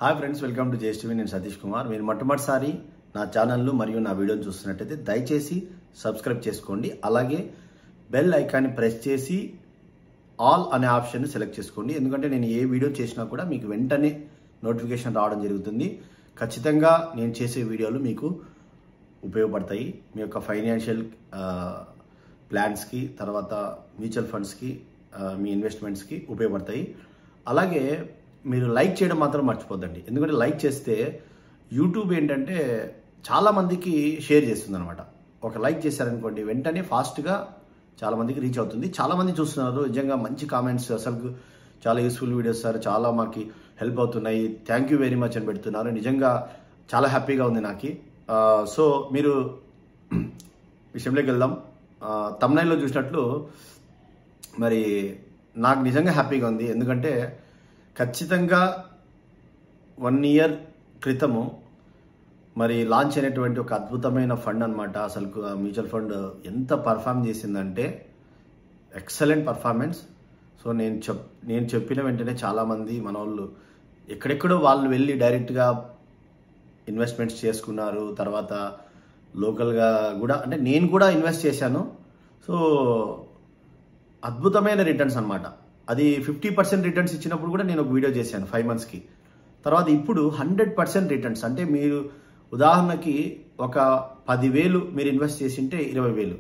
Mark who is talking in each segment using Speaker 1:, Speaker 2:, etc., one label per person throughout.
Speaker 1: Hi friends, welcome to జేఎస్టీవీ. నేను సతీష్ కుమార్. మీరు మొట్టమొదటిసారి నా ఛానల్ను మరియు నా వీడియోని చూస్తున్నట్టయితే దయచేసి సబ్స్క్రైబ్ చేసుకోండి. అలాగే బెల్ ఐకాన్ని ప్రెస్ చేసి ఆల్ అనే ఆప్షన్ని సెలెక్ట్ చేసుకోండి. ఎందుకంటే నేను ఏ వీడియో చేసినా కూడా మీకు వెంటనే నోటిఫికేషన్ రావడం జరుగుతుంది. ఖచ్చితంగా నేను చేసే వీడియోలు మీకు ఉపయోగపడతాయి. మీ యొక్క ఫైనాన్షియల్ ప్లాన్స్కి, తర్వాత మ్యూచువల్ ఫండ్స్కి, మీ ఇన్వెస్ట్మెంట్స్కి ఉపయోగపడతాయి. అలాగే మీరు లైక్ చేయడం మాత్రం మర్చిపోద్దండి. ఎందుకంటే లైక్ చేస్తే యూట్యూబ్ ఏంటంటే చాలామందికి షేర్ చేస్తుంది అనమాట. ఒక లైక్ చేశారనుకోండి, వెంటనే ఫాస్ట్గా చాలామందికి రీచ్ అవుతుంది. చాలామంది చూస్తున్నారు. నిజంగా మంచి కామెంట్స్, అసలు చాలా యూస్ఫుల్ వీడియోస్ సార్, చాలా మాకు హెల్ప్ అవుతున్నాయి, థ్యాంక్ యూ వెరీ మచ్ అని పెడుతున్నారు. నిజంగా చాలా హ్యాపీగా ఉంది నాకు. సో మీరు విషయంలోకి వెళ్దాం. తమ్నైల్లో చూసినట్లు మరి నాకు నిజంగా హ్యాపీగా ఉంది. ఎందుకంటే ఖచ్చితంగా 1 ఇయర్ క్రితము మరి లాంచ్ అయినటువంటి ఒక అద్భుతమైన ఫండ్ అనమాట. అసలు మ్యూచువల్ ఫండ్ ఎంత పర్ఫామ్ చేసిందంటే ఎక్సలెంట్ పర్ఫార్మెన్స్. సో నేను చెప్పిన వెంటనే చాలామంది మన వాళ్ళు ఎక్కడెక్కడో వాళ్ళు వెళ్ళి డైరెక్ట్గా ఇన్వెస్ట్మెంట్స్ చేసుకున్నారు. తర్వాత లోకల్గా కూడా, అంటే నేను కూడా ఇన్వెస్ట్ చేశాను. సో అద్భుతమైన రిటర్న్స్ అనమాట. అది 50% రిటర్న్స్ ఇచ్చినప్పుడు కూడా నేను ఒక వీడియో చేశాను 5 మంత్స్కి. తర్వాత ఇప్పుడు 100% రిటర్న్స్. అంటే మీరు ఉదాహరణకి ఒక 10,000 మీరు ఇన్వెస్ట్ చేసింటే 20,000,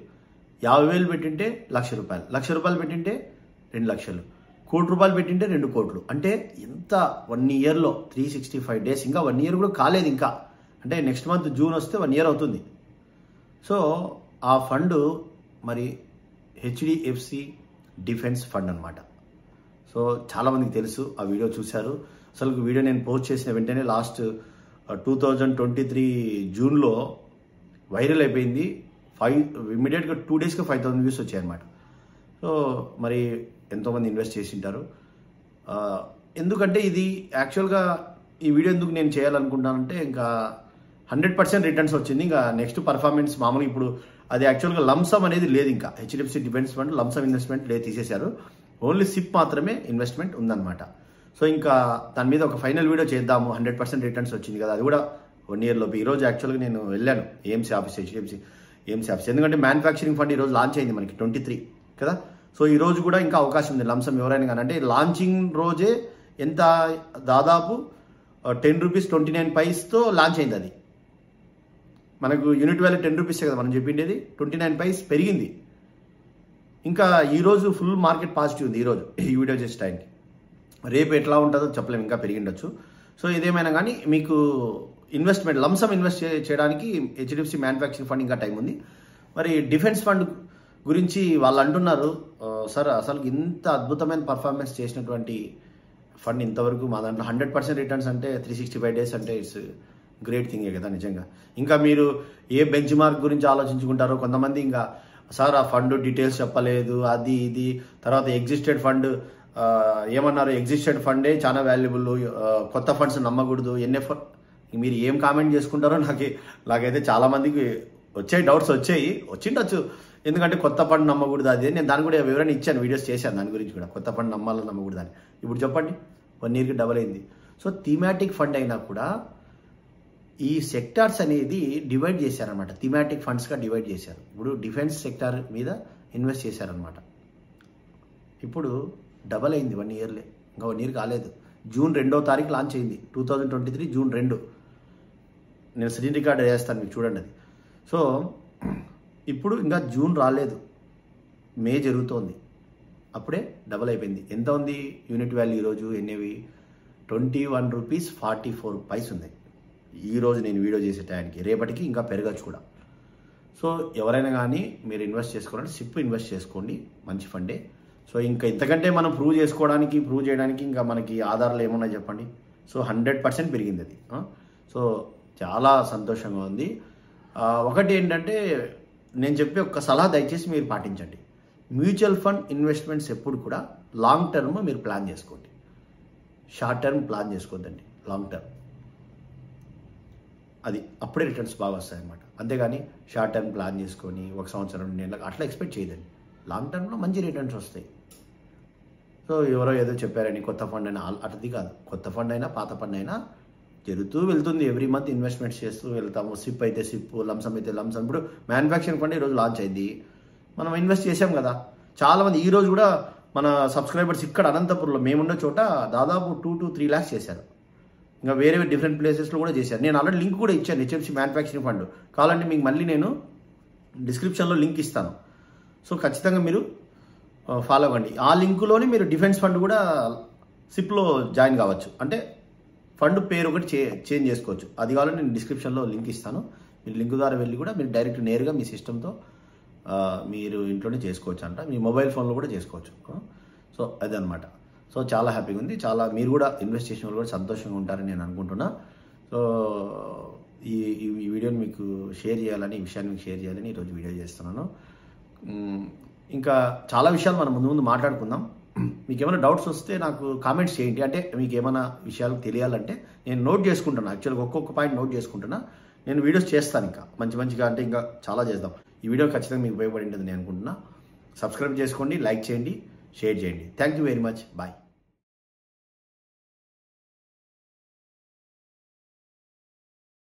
Speaker 1: 50,000 పెట్టింటే ₹1,00,000, ₹1,00,000 పెట్టింటే 2,00,000, ₹1,00,00,000 పెట్టింటే 2 కోట్లు. అంటే ఎంత 1 ఇయర్లో 365 డేస్, ఇంకా 1 ఇయర్ కూడా కాలేదు ఇంకా. అంటే నెక్స్ట్ మంత్ జూన్ వస్తే 1 ఇయర్ అవుతుంది. సో ఆ ఫండ్ మరి హెచ్డిఎఫ్సి డిఫెన్స్ ఫండ్ అనమాట. సో చాలామందికి తెలుసు, ఆ వీడియో చూశారు. అసలు వీడియో నేను పోస్ట్ చేసిన వెంటనే లాస్ట్ 2023 జూన్లో వైరల్ అయిపోయింది. ఇమ్మీడియట్గా 2 డేస్కి 5,000 వ్యూస్ వచ్చాయన్నమాట. సో మరి ఎంతోమంది ఇన్వెస్ట్ చేసి ఉంటారు. ఎందుకంటే ఇది యాక్చువల్గా ఈ వీడియో ఎందుకు నేను చేయాలనుకుంటానంటే, ఇంకా 100% రిటర్న్స్ వచ్చింది. ఇంకా నెక్స్ట్ పర్ఫార్మెన్స్ మామూలుగా ఇప్పుడు అది యాక్చువల్గా లంసమ్ అనేది లేదు. ఇంకా HDFC defence fund lump sum investment లేదు, తీసేశారు. ఓన్లీ సిప్ మాత్రమే ఇన్వెస్ట్మెంట్ ఉందన్నమాట. సో ఇంకా దాని మీద ఒక ఫైనల్ వీడియో చేద్దాము. 100% రిటర్న్స్ వచ్చింది కదా, అది కూడా 1 ఇయర్లోపు. ఈరోజు యాక్చువల్గా నేను వెళ్ళాను AMC office, HDFC AMC office. ఎందుకంటే మ్యానుఫ్యాక్చరింగ్ ఫండ్ ఈరోజు లాంచ్ అయింది మనకి 23 కదా. సో ఈ రోజు కూడా ఇంకా అవకాశం ఉంది లంసమ్ ఎవరైనా కానీ. అంటే లాంచింగ్ రోజే ఎంత దాదాపు ₹10.29తో లాంచ్ అయింది. అది మనకు యూనిట్ వాల్యూ ₹10 కదా మనం చెప్పిండేది. 29 పైస్ పెరిగింది. ఇంకా ఈరోజు ఫుల్ మార్కెట్ పాజిటివ్ ఉంది. ఈరోజు ఈ వీడియో చేసే టైంకి, రేపు ఎట్లా ఉంటుందో చెప్పలేము, ఇంకా పెరిగిండొచ్చు. సో ఇదేమైనా కానీ మీకు ఇన్వెస్ట్మెంట్ లంసమ్ ఇన్వెస్ట్ చేయడానికి హెచ్డిఎఫ్సి మ్యానుఫ్యాక్చరింగ్ ఫండ్ ఇంకా టైం ఉంది. మరి డిఫెన్స్ ఫండ్ గురించి వాళ్ళు అంటున్నారు, సార్ అసలు ఇంత అద్భుతమైన పర్ఫార్మెన్స్ చేసినటువంటి ఫండ్ ఇంతవరకు మా దాంట్లో 100% రిటర్న్స్ అంటే 365 డేస్ అంటే ఇట్స్ గ్రేట్ థింగే కదా నిజంగా. ఇంకా మీరు ఏ బెంచ్ మార్క్ గురించి ఆలోచించుకుంటారో కొంతమంది, ఇంకా సార్ ఆ ఫండ్ డీటెయిల్స్ చెప్పలేదు, అది ఇది. తర్వాత ఎగ్జిస్టెడ్ ఫండ్ ఏమన్నారు, ఎగ్జిస్టెడ్ ఫండే చాలా వాల్యుబుల్, కొత్త ఫండ్స్ నమ్మకూడదు, ఎన్ఎఫ్. మీరు ఏం కామెంట్ చేసుకుంటారో నాకైతే చాలా మందికి వచ్చాయి, డౌట్స్ వచ్చిండొచ్చు. ఎందుకంటే కొత్త ఫండ్ నమ్మకూడదు, అది నేను దాని కూడా వివరణ ఇచ్చాను, వీడియోస్ చేశాను దాని గురించి కూడా. కొత్త ఫండ్ నమ్మాలని నమ్మకూడదు అని. ఇప్పుడు చెప్పండి, 1 ఇయర్కి డబల్ అయింది. సో థీమాటిక్ ఫండ్ అయినా కూడా ఈ సెక్టార్స్ అనేది డివైడ్ చేశారనమాట. థీమాటిక్ ఫండ్స్గా డివైడ్ చేశారు. ఇప్పుడు డిఫెన్స్ సెక్టార్ మీద ఇన్వెస్ట్ చేశారనమాట. ఇప్పుడు డబల్ అయింది 1 ఇయర్లే, ఇంకా 1 ఇయర్ కాలేదు. జూన్ 2వ తారీఖు లాంచ్ అయింది, 2023 జూన్ 2. నేను స్క్రీన్ రికార్డ్ చేస్తాను, మీకు చూడండి అది. సో ఇప్పుడు ఇంకా జూన్ రాలేదు, మే జరుగుతోంది, అప్పుడే డబల్ అయిపోయింది. ఎంత ఉంది యూనిట్ వాల్యూ ఈరోజు? ఎన్ఏవి ₹21.44 ఉంది ఈరోజు నేను వీడియో చేసే టైంకి. రేపటికి ఇంకా పెరగచ్చు కూడా. సో ఎవరైనా కానీ మీరు ఇన్వెస్ట్ చేసుకోవాలంటే సిప్ ఇన్వెస్ట్ చేసుకోండి, మంచి ఫండే. సో ఇంకా ఇంతకంటే మనం ప్రూవ్ చేయడానికి ఇంకా మనకి ఆధారాలు ఏమున్నాయి చెప్పండి. సో 100% పెరిగింది అది. సో చాలా సంతోషంగా ఉంది. ఒకటి ఏంటంటే, నేను చెప్పే ఒక సలహా దయచేసి మీరు పాటించండి. మ్యూచువల్ ఫండ్ ఇన్వెస్ట్మెంట్స్ ఎప్పుడు కూడా లాంగ్ టర్మ్ మీరు ప్లాన్ చేసుకోండి. షార్ట్ టర్మ్ ప్లాన్ చేసుకోవద్దండి, లాంగ్ టర్మ్. అది అప్పుడే రిటర్న్స్ బాగా వస్తాయి అన్నమాట. అంతేగాని షార్ట్ టర్మ్ ప్లాన్ చేసుకొని 1 సంవత్సరం 2 నెలలకు అట్లా ఎక్స్పెక్ట్ చేయదండి. లాంగ్ టర్మ్లో మంచి రిటర్న్స్ వస్తాయి. సో ఎవరో ఏదో చెప్పారని కొత్త ఫండ్ అయినా, అటుది కాదు. కొత్త ఫండ్ అయినా పాత ఫండ్ అయినా జరుగుతూ వెళ్తుంది. ఎవ్రీ మంత్ ఇన్వెస్ట్మెంట్స్ చేస్తూ వెళ్తాము. సిప్ అయితే సిప్, లంసమ్ అయితే లంసమ్. ఇప్పుడు మ్యానుఫ్యాక్చరింగ్ ఫండ్ ఈరోజు లాంచ్ అయింది, మనం ఇన్వెస్ట్ చేసాం కదా. చాలామంది ఈరోజు కూడా మన సబ్స్క్రైబర్స్ ఇక్కడ అనంతపురంలో మేమున్న చోట దాదాపు 2 to 3 lakhs చేశారు. ఇంకా వేరే డిఫరెంట్ ప్లేసెస్లో కూడా చేశారు. నేను ఆల్రెడీ లింక్ కూడా ఇచ్చాను, హెచ్ఎఫ్సి మ్యానుఫ్యాక్చరింగ్ ఫండ్. కావాలంటే మీకు మళ్ళీ నేను డిస్క్రిప్షన్లో లింక్ ఇస్తాను. సో ఖచ్చితంగా మీరు ఫాలో అవ్వండి. ఆ లింకులోనే మీరు డిఫెన్స్ ఫండ్ కూడా సిప్లో జాయిన్ కావచ్చు. అంటే ఫండ్ పేరు ఒకటి చేంజ్ చేసుకోవచ్చు. అది కావాలంటే నేను డిస్క్రిప్షన్లో లింక్ ఇస్తాను. మీరు లింక్ ద్వారా వెళ్ళి కూడా మీరు డైరెక్ట్ నేరుగా మీ సిస్టంతో మీరు ఇంట్లోనే చేసుకోవచ్చు అంట. మీ మొబైల్ ఫోన్లో కూడా చేసుకోవచ్చు. సో అదనమాట. సో చాలా హ్యాపీగా ఉంది. చాలా మీరు కూడా ఇన్వెస్ట్ చేసిన వాళ్ళు కూడా సంతోషంగా ఉంటారని నేను అనుకుంటున్నా. సో ఈ వీడియోని మీకు షేర్ చేయాలని, ఈ విషయాన్ని మీకు షేర్ చేయాలని ఈరోజు వీడియో చేస్తున్నాను. ఇంకా చాలా విషయాలు మనం ముందు మాట్లాడుకుందాం. మీకు ఏమైనా డౌట్స్ వస్తే నాకు కామెంట్స్ చేయండి. అంటే మీకు ఏమైనా విషయాలు తెలియాలంటే నేను నోట్ చేసుకుంటున్నా. యాక్చువల్గా ఒక్కొక్క పాయింట్ నోట్ చేసుకుంటున్నా. నేను వీడియోస్ చేస్తాను ఇంకా మంచిగా, అంటే ఇంకా చాలా చేద్దాం. ఈ వీడియో ఖచ్చితంగా మీకు ఉపయోగపడి ఉంటుంది నేను అనుకుంటున్నా. సబ్స్క్రైబ్ చేసుకోండి, లైక్ చేయండి, షేర్ చేయండి. Thank you very much. Bye.